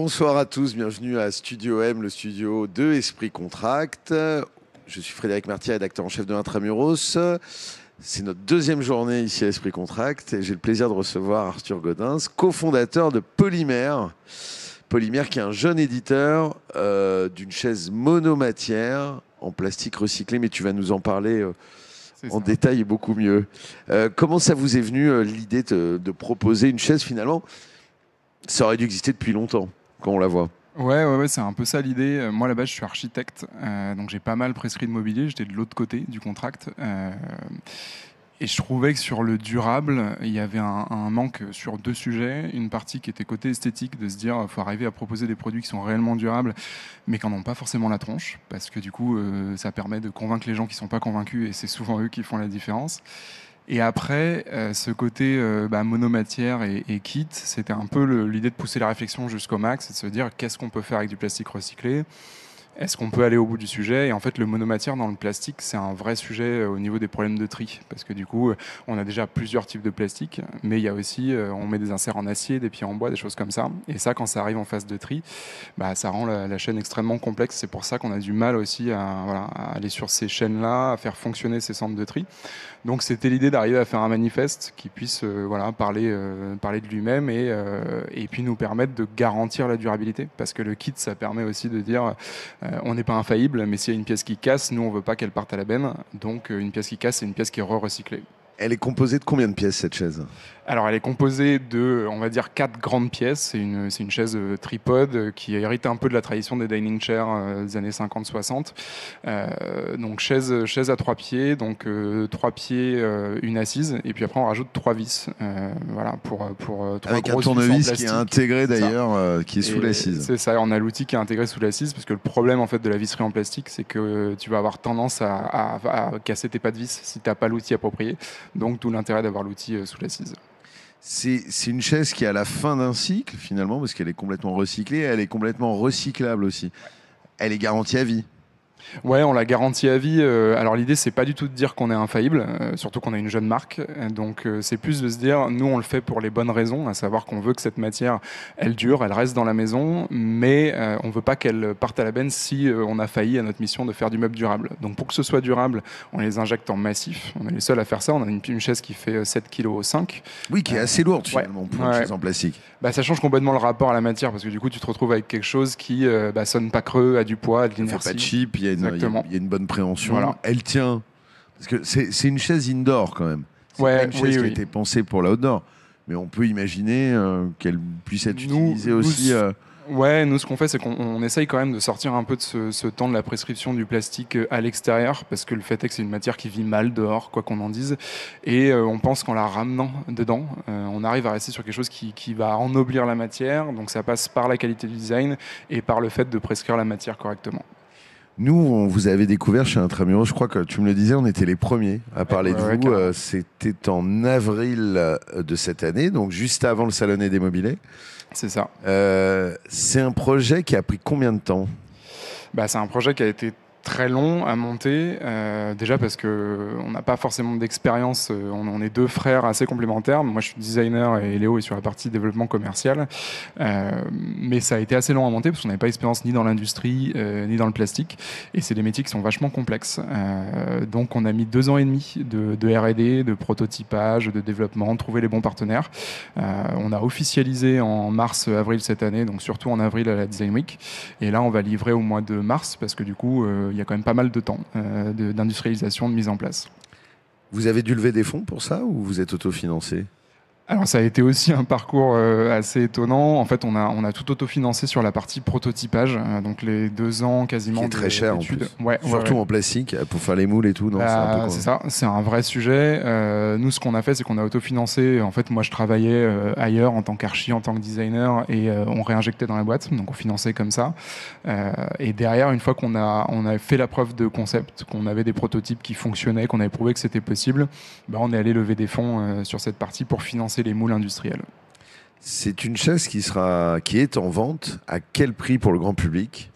Bonsoir à tous, bienvenue à Studio M, le studio de Esprit Contract. Je suis Frédéric Martier, rédacteur en chef de Intramuros. C'est notre deuxième journée ici à Esprit Contract et j'ai le plaisir de recevoir Arthur Gaudens, cofondateur de Polymère. Polymère qui est un jeune éditeur d'une chaise monomatière en plastique recyclé, mais tu vas nous en parler en détail et beaucoup mieux. Comment ça vous est venu l'idée de proposer une chaise finalement? Ça aurait dû exister depuis longtemps, quand on la voit. Ouais, c'est un peu ça l'idée. Moi, là-bas, je suis architecte, donc j'ai pas mal prescrit de mobilier. J'étais de l'autre côté du contract. Et je trouvais que sur le durable, il y avait un manque sur deux sujets. Une partie qui était côté esthétique, de se dire qu'il faut arriver à proposer des produits qui sont réellement durables, mais qui n'en ont pas forcément la tronche, parce que du coup, ça permet de convaincre les gens qui ne sont pas convaincus, et c'est souvent eux qui font la différence. Et après, ce côté monomatière et kit, c'était un peu l'idée de pousser la réflexion jusqu'au max et de se dire qu'est-ce qu'on peut faire avec du plastique recyclé ? Est-ce qu'on peut aller au bout du sujet ? Et en fait, le monomatière dans le plastique, c'est un vrai sujet au niveau des problèmes de tri. Parce que du coup, on a déjà plusieurs types de plastique, mais il y a aussi, on met des inserts en acier, des pieds en bois, des choses comme ça. Et ça, quand ça arrive en phase de tri, ça rend la chaîne extrêmement complexe. C'est pour ça qu'on a du mal aussi à aller sur ces chaînes-là, à faire fonctionner ces centres de tri. Donc c'était l'idée d'arriver à faire un manifeste qui puisse parler de lui-même et puis nous permettre de garantir la durabilité. Parce que le kit, ça permet aussi de dire on n'est pas infaillible, mais s'il y a une pièce qui casse, nous on ne veut pas qu'elle parte à la benne. Donc une pièce qui casse, c'est une pièce qui est recyclée. Elle est composée de combien de pièces cette chaise ? Alors elle est composée de, on va dire, 4 grandes pièces. C'est une chaise tripode qui hérite un peu de la tradition des dining chairs des années 50-60. Donc chaise à 3 pieds, donc 3 pieds, une assise, et puis après on rajoute 3 vis. Pour 3 avec un grosses tournevis vis qui est intégré d'ailleurs, qui est sous l'assise. C'est ça, on a l'outil qui est intégré sous l'assise, parce que le problème en fait de la visserie en plastique, c'est que tu vas avoir tendance à casser tes pas de vis si tu n'as pas l'outil approprié. Donc tout l'intérêt d'avoir l'outil sous l'assise. C'est une chaise qui est à la fin d'un cycle, finalement, parce qu'elle est complètement recyclée, elle est complètement recyclable aussi. Elle est garantie à vie. Ouais, on la garantit à vie. Alors l'idée, c'est pas du tout de dire qu'on est infaillible, surtout qu'on a une jeune marque. Donc c'est plus de se dire, nous on le fait pour les bonnes raisons, à savoir qu'on veut que cette matière, elle dure, elle reste dans la maison, mais on veut pas qu'elle parte à la benne si on a failli à notre mission de faire du meuble durable. Donc pour que ce soit durable, on les injecte en massif. On est les seuls à faire ça. On a une chaise qui fait 7,5 kg. Oui, qui est assez lourde finalement pour une chaise en plastique. Ça change complètement le rapport à la matière, parce que du coup tu te retrouves avec quelque chose qui sonne pas creux, a du poids, a de l'inertie. Ça fait pas cheap, il y a une bonne préhension. Voilà. Elle tient. Parce que c'est une chaise indoor quand même. C'est pas une chaise qui a été pensée pour l'outdoor. Mais on peut imaginer qu'elle puisse être utilisée aussi. Ouais, nous ce qu'on fait, c'est qu'on essaye quand même de sortir un peu de ce temps de la prescription du plastique à l'extérieur, parce que le fait est que c'est une matière qui vit mal dehors, quoi qu'on en dise, et on pense qu'en la ramenant dedans, on arrive à rester sur quelque chose qui va ennoblir la matière. Donc ça passe par la qualité du design et par le fait de prescrire la matière correctement. Nous, on vous avait découvert chez Intramuros, je crois que tu me le disais, on était les premiers à parler de vous. C'était en avril de cette année, donc juste avant le Salonnet des Mobilets. C'est ça. C'est un projet qui a pris combien de temps ? C'est un projet qui a été très long à monter, déjà parce qu'on n'a pas forcément d'expérience, on est deux frères assez complémentaires. Moi je suis designer et Léo est sur la partie développement commercial, mais ça a été assez long à monter parce qu'on n'avait pas d'expérience ni dans l'industrie ni dans le plastique, et c'est des métiers qui sont vachement complexes. Donc on a mis 2 ans et demi de R&D, de prototypage, de développement, trouver les bons partenaires. On a officialisé en mars-avril cette année, donc surtout en avril à la Design Week, et là on va livrer au mois de mars, parce que du coup il y a quand même pas mal de temps d'industrialisation, de mise en place. Vous avez dû lever des fonds pour ça ou vous êtes autofinancé ? Alors ça a été aussi un parcours assez étonnant. En fait, on a tout autofinancé sur la partie prototypage, donc les 2 ans quasiment d'études. Qui est très cher en plus. Surtout en plastique, pour faire les moules et tout. C'est ça, c'est un vrai sujet. Nous, ce qu'on a fait, c'est qu'on a autofinancé. En fait, moi, je travaillais ailleurs en tant qu'archi, en tant que designer, et on réinjectait dans la boîte, donc on finançait comme ça. Et derrière, une fois qu'on a fait la preuve de concept, qu'on avait des prototypes qui fonctionnaient, qu'on avait prouvé que c'était possible, on est allé lever des fonds sur cette partie pour financer les moules industriels. C'est une chaise qui est en vente. À quel prix pour le grand public ?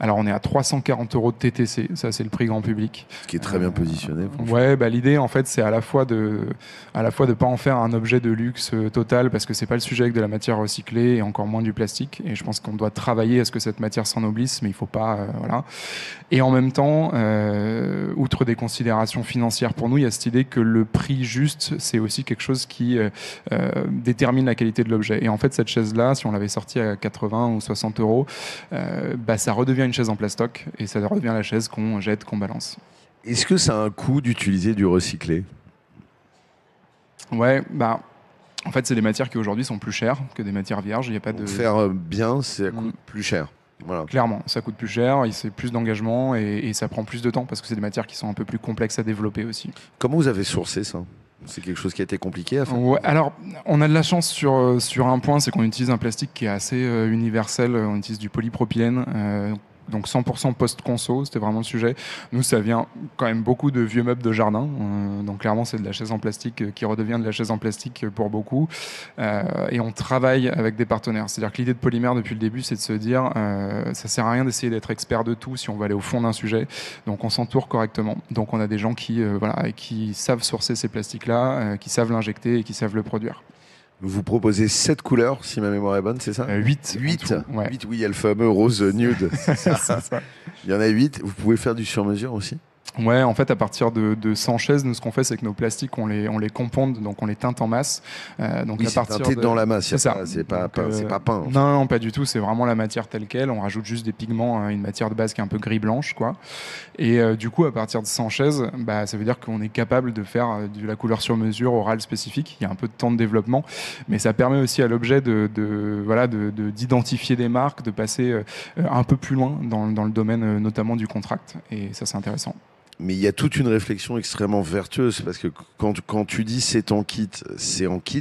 Alors on est à 340 € de TTC, ça c'est le prix grand public. Ce qui est très bien positionné. Ouais, bah, l'idée en fait c'est à la fois de pas en faire un objet de luxe total, parce que c'est pas le sujet avec de la matière recyclée et encore moins du plastique. Et je pense qu'on doit travailler à ce que cette matière s'ennoblisse, mais il faut pas, voilà. Et en même temps, outre des considérations financières pour nous, il y a cette idée que le prix juste, c'est aussi quelque chose qui détermine la qualité de l'objet. Et en fait, cette chaise-là, si on l'avait sortie à 80 ou 60 €, bah, ça redevient une chaise en plastoc et ça redevient la chaise qu'on jette, qu'on balance. Est-ce que ça a un coût d'utiliser du recyclé? Ouais, bah, en fait, c'est des matières qui aujourd'hui sont plus chères que des matières vierges. Il y a pas de... Faire bien, ça coûte plus cher. Voilà. Clairement, ça coûte plus cher, c'est plus d'engagement et ça prend plus de temps parce que c'est des matières qui sont un peu plus complexes à développer aussi. Comment vous avez sourcé ça? C'est quelque chose qui a été compliqué à faire? Ouais, alors, on a de la chance sur un point, c'est qu'on utilise un plastique qui est assez universel. On utilise du polypropylène. Donc 100% post-conso, c'était vraiment le sujet. Nous, ça vient quand même beaucoup de vieux meubles de jardin. Donc clairement, c'est de la chaise en plastique qui redevient de la chaise en plastique pour beaucoup. Et on travaille avec des partenaires. C'est-à-dire que l'idée de Polymère, depuis le début, c'est de se dire ça sert à rien d'essayer d'être expert de tout si on va aller au fond d'un sujet. Donc on s'entoure correctement. Donc on a des gens qui savent sourcer ces plastiques-là, qui savent l'injecter et qui savent le produire. Vous proposez 7 couleurs, si ma mémoire est bonne, c'est ça? 8. 8, ouais. 8, oui, il y a le fameux rose nude. C'est ça. Il y en a 8. Vous pouvez faire du sur-mesure aussi? Ouais, en fait, à partir de 100 chaises, nous, ce qu'on fait, c'est que nos plastiques, on les componde, donc on les teinte en masse. Donc à partir teinté dans la masse, c'est pas peint. Non, pas du tout. C'est vraiment la matière telle quelle. On rajoute juste des pigments, une matière de base qui est un peu gris-blanche, quoi. Et du coup, à partir de 100 chaises, bah, ça veut dire qu'on est capable de faire de la couleur sur mesure orale spécifique. Il y a un peu de temps de développement, mais ça permet aussi à l'objet d'identifier des marques, de passer un peu plus loin dans le domaine notamment du contract. Et ça, c'est intéressant. Mais il y a toute une réflexion extrêmement vertueuse, parce que quand tu dis c'est en kit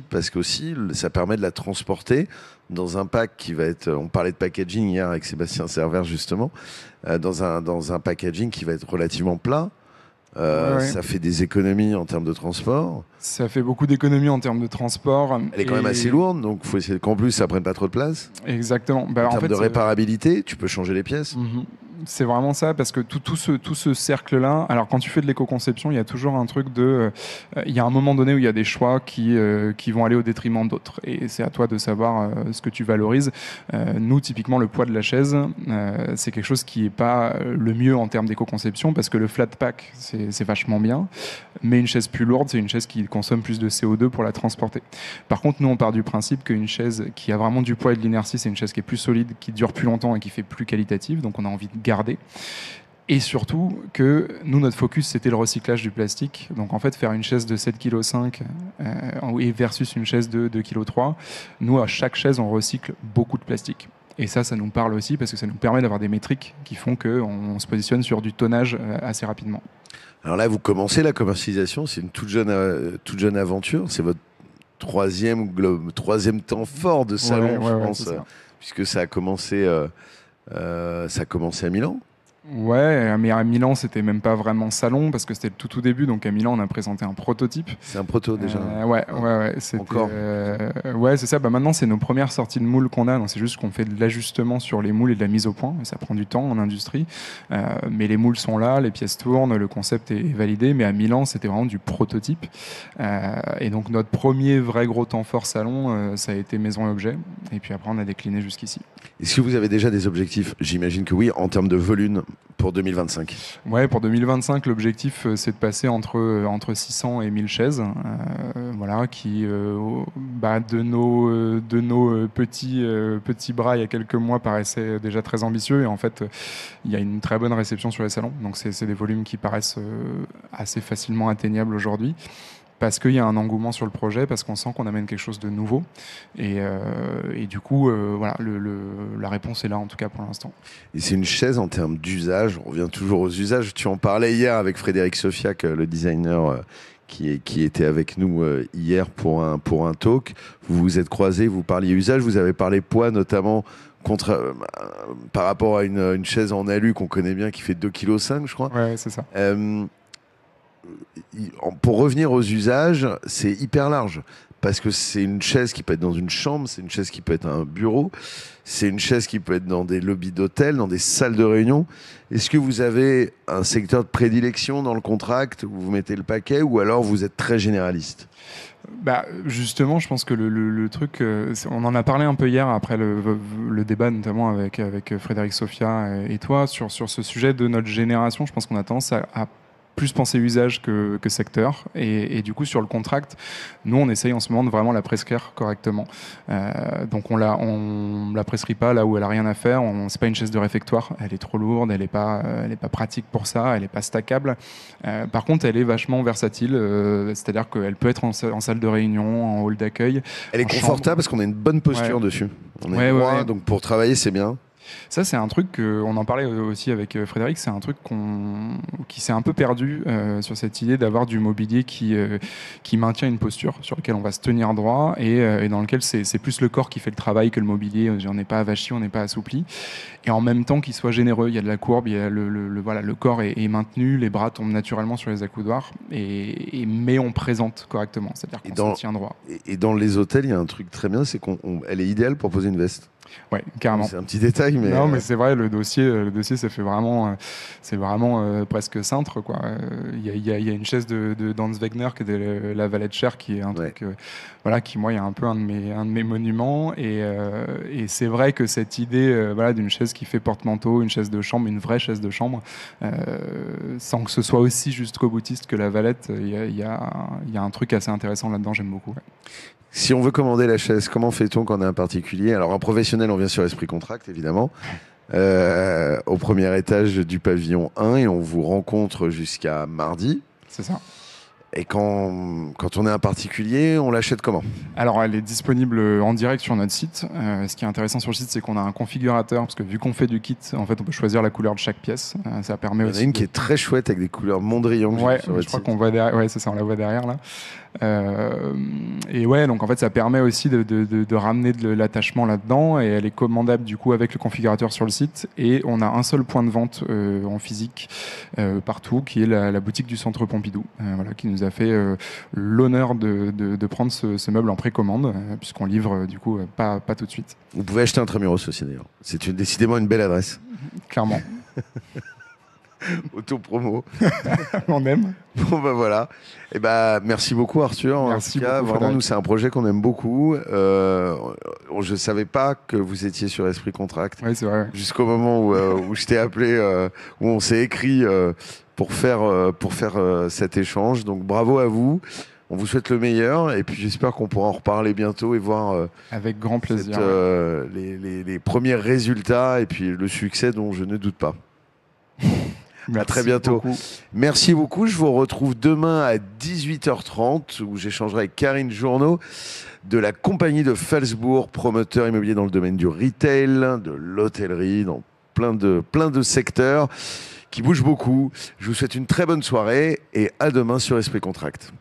parce qu'aussi ça permet de la transporter dans un pack qui va être, on parlait de packaging hier avec Sébastien Servère justement, dans un packaging qui va être relativement plat. Ouais. Ça fait des économies en termes de transport. Ça fait beaucoup d'économies en termes de transport. Elle est quand même assez lourde, donc il faut essayer qu'en plus ça prenne pas trop de place. Exactement. Bah, en termes de réparabilité, tu peux changer les pièces. C'est vraiment ça, parce que tout ce cercle-là, alors quand tu fais de l'éco-conception, il y a toujours un truc il y a un moment donné où il y a des choix qui vont aller au détriment d'autres. Et c'est à toi de savoir ce que tu valorises. Nous, typiquement, le poids de la chaise, c'est quelque chose qui n'est pas le mieux en termes d'éco-conception, parce que le flat pack, c'est vachement bien. Mais une chaise plus lourde, c'est une chaise qui consomme plus de CO2 pour la transporter. Par contre, nous, on part du principe qu'une chaise qui a vraiment du poids et de l'inertie, c'est une chaise qui est plus solide, qui dure plus longtemps et qui fait plus qualitative. Donc, on a envie de garder. Et surtout que nous, notre focus, c'était le recyclage du plastique. Donc en fait, faire une chaise de 7,5 kg versus une chaise de 2,3 kg, nous, à chaque chaise, on recycle beaucoup de plastique. Et ça nous parle aussi parce que ça nous permet d'avoir des métriques qui font qu'on se positionne sur du tonnage assez rapidement. Alors là, vous commencez la commercialisation, c'est une toute jeune aventure. C'est votre troisième temps fort de salon, je pense, puisque ça a commencé à Milan. Ouais, mais à Milan, c'était même pas vraiment salon parce que c'était le tout début. Donc à Milan, on a présenté un prototype. C'est un proto déjà. Ouais. Encore. Ouais, c'est ça. Bah, maintenant, c'est nos premières sorties de moules qu'on a. C'est juste qu'on fait de l'ajustement sur les moules et de la mise au point. Ça prend du temps en industrie. Mais les moules sont là, les pièces tournent, le concept est validé. Mais à Milan, c'était vraiment du prototype. Et donc notre premier vrai gros temps fort salon, ça a été Maison et Objets. Et puis après, on a décliné jusqu'ici. Est-ce que vous avez déjà des objectifs? J'imagine que oui, en termes de volume pour 2025. Ouais, pour 2025, l'objectif, c'est de passer entre 600 et 1000 chaises, voilà, qui, de nos petits bras il y a quelques mois paraissaient déjà très ambitieux. Et en fait, il y a une très bonne réception sur les salons. Donc, c'est des volumes qui paraissent assez facilement atteignables aujourd'hui. Parce qu'il y a un engouement sur le projet, parce qu'on sent qu'on amène quelque chose de nouveau. Et du coup, voilà, la réponse est là, en tout cas pour l'instant. Et c'est une chaise en termes d'usage. On revient toujours aux usages. Tu en parlais hier avec Frédéric Sofiac, le designer qui était avec nous hier pour un talk. Vous vous êtes croisés, vous parliez usage, vous avez parlé poids notamment par rapport à une chaise en alu qu'on connaît bien qui fait 2,5 kg, je crois. Ouais, c'est ça. Pour revenir aux usages, c'est hyper large. parce que c'est une chaise qui peut être dans une chambre, c'est une chaise qui peut être un bureau, c'est une chaise qui peut être dans des lobbies d'hôtel, dans des salles de réunion. Est-ce que vous avez un secteur de prédilection dans le contract où vous mettez le paquet, ou alors vous êtes très généraliste? Bah, justement, je pense que le truc, on en a parlé un peu hier après le débat, notamment avec Frédéric Sophia et toi, sur ce sujet de notre génération. Je pense qu'on a tendance à plus penser usage que secteur. Et du coup, sur le contract, nous, on essaye en ce moment de vraiment la prescrire correctement. Donc, on la prescrit pas là où elle a rien à faire. C'est pas une chaise de réfectoire. Elle est trop lourde, elle est pas pratique pour ça, elle est pas stackable. Par contre, elle est vachement versatile. C'est-à-dire qu'elle peut être en salle de réunion, en hall d'accueil. Elle est confortable chambre. parce qu'on a une bonne posture dessus. On est droit, donc pour travailler, c'est bien. Ça, c'est un truc on en parlait aussi avec Frédéric, c'est un truc qui s'est un peu perdu sur cette idée d'avoir du mobilier qui maintient une posture sur laquelle on va se tenir droit et dans lequel c'est plus le corps qui fait le travail que le mobilier. On n'est pas avachi, on n'est pas assoupli. Et en même temps qu'il soit généreux, il y a de la courbe, il y a le corps est maintenu, les bras tombent naturellement sur les accoudoirs, mais on présente correctement, c'est-à-dire qu'on se tient droit. Et dans les hôtels, il y a un truc très bien, c'est qu'elle est idéale pour poser une veste. Ouais, carrément. C'est un petit détail, mais non, mais c'est vrai. Le dossier, ça fait vraiment, c'est vraiment presque cintre, quoi. Il y a une chaise de Danz Wegner qui est la Valette Cher, qui est un truc, voilà, qui moi, il y a un peu un de mes monuments. Et c'est vrai que cette idée, voilà, d'une chaise qui fait porte-manteau, une chaise de chambre, une vraie chaise de chambre, sans que ce soit aussi jusqu'au boutiste que la Valette, il y a un truc assez intéressant là-dedans. J'aime beaucoup. Ouais. Si on veut commander la chaise, comment fait-on quand on est un particulier? Alors, un professionnel, on vient sur Esprit Contract, évidemment, au premier étage du pavillon 1, et on vous rencontre jusqu'à mardi. C'est ça. Et quand on est un particulier, on l'achète comment? Alors, elle est disponible en direct sur notre site. Ce qui est intéressant sur le site, c'est qu'on a un configurateur, parce que vu qu'on fait du kit, en fait, on peut choisir la couleur de chaque pièce. Ça permet aussi. Il y en a une qui est très chouette avec des couleurs Mondrian. Ouais, je crois qu'on voit derrière. Ouais, c'est ça, on la voit derrière là. Et ouais, donc en fait, ça permet aussi de ramener de l'attachement là-dedans, et elle est commandable du coup avec le configurateur sur le site. Et on a un seul point de vente en physique partout, qui est la boutique du Centre Pompidou, voilà, qui nous a fait l'honneur de prendre ce meuble en précommande, puisqu'on livre du coup pas tout de suite. Vous pouvez acheter Intramuros aussi d'ailleurs. C'est décidément une belle adresse. Clairement. Auto-promo. On aime. Bon ben voilà. Et merci beaucoup Arthur. Merci en tout cas, beaucoup, vraiment, nous c'est un projet qu'on aime beaucoup. Je savais pas que vous étiez sur Esprit Contract. Oui, c'est vrai. Jusqu'au moment où je t'ai appelé, où on s'est écrit pour faire cet échange. Donc bravo à vous. On vous souhaite le meilleur, et puis j'espère qu'on pourra en reparler bientôt et voir avec grand plaisir, les premiers résultats et puis le succès dont je ne doute pas. Merci à très bientôt. Beaucoup. Merci beaucoup. Je vous retrouve demain à 18h30 où j'échangerai avec Karine Journeau de la compagnie de Falsbourg, promoteur immobilier dans le domaine du retail, de l'hôtellerie, dans plein de secteurs qui bougent beaucoup. Je vous souhaite une très bonne soirée et à demain sur Esprit Contract.